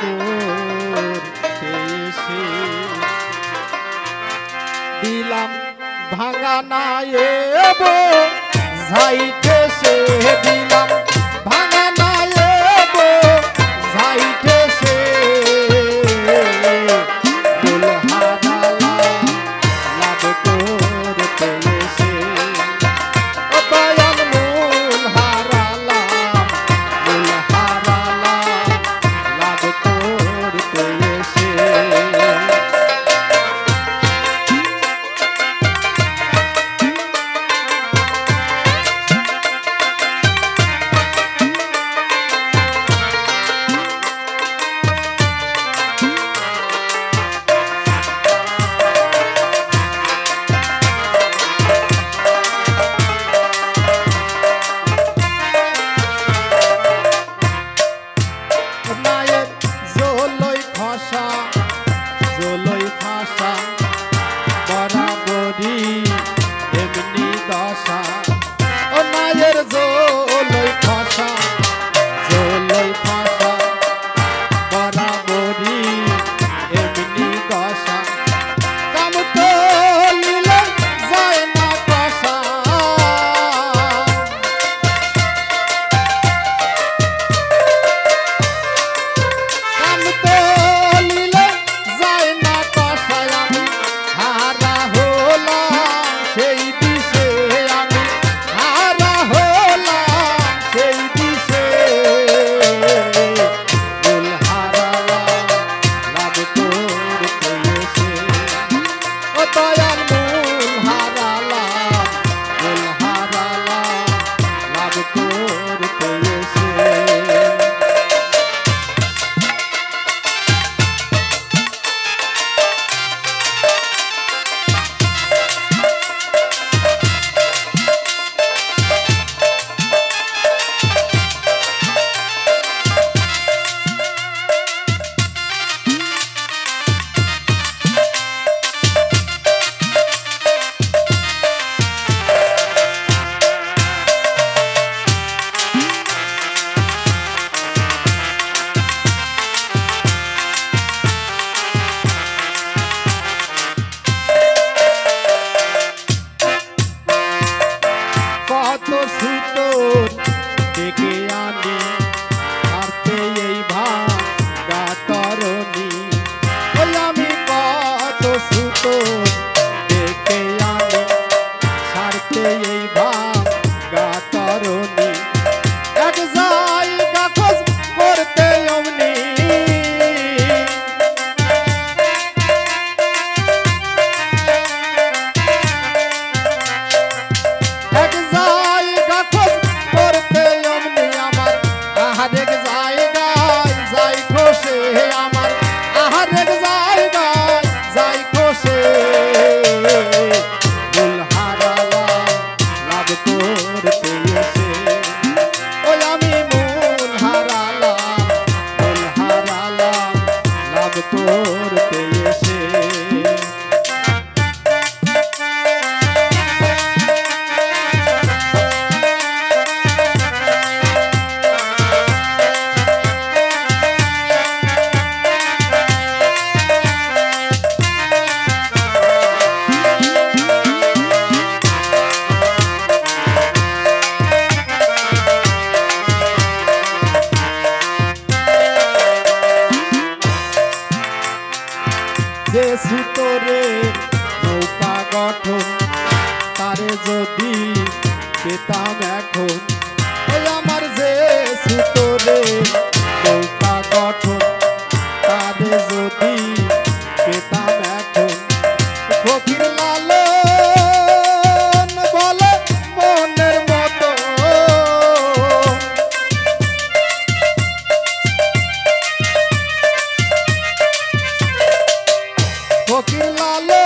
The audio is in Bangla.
করতে এসে দিলাম ভাঙা না এবো ঝাইতে সে দিলাম ভাঙা না এবো ঝাইতে সে মূল হারালা লাভ করতে এসে ও দয়াল মূল হারালা লাভ করতে এসে জলই ফাঁসা বরাবরই এমনি দশা ও মায়ের জলই ফাঁসা বরাবরই এমনি দশা কাম তো নিলে যায় না কষা কাম তো কত সুতোর ডেকে আনি হারতে এই ভাঙা তরণী ওই আমি কত সুতোর ডেকে আনি ছাড়তে এই ভাঙা তরণী এক জায়গা খোঁজ করতে অমনি এক জায়গা খোঁজ করতে অমনি আমার আরেক জায়গায় যাই খোঁজে আমার আরেক জায়গায় যাই খোঁজে মূল হারালা লাভ করতে এসে ওই আমি মূল হারালা লাভ করতে এসে যে সুতোরে নৌকা গঠন তারে যদি পেতাম এখন ওই আমার যে সুতোরে নৌকা গঠন তারে যদি পেতাম এখন ফকির লালন বলে মনের মতো ফকির লালন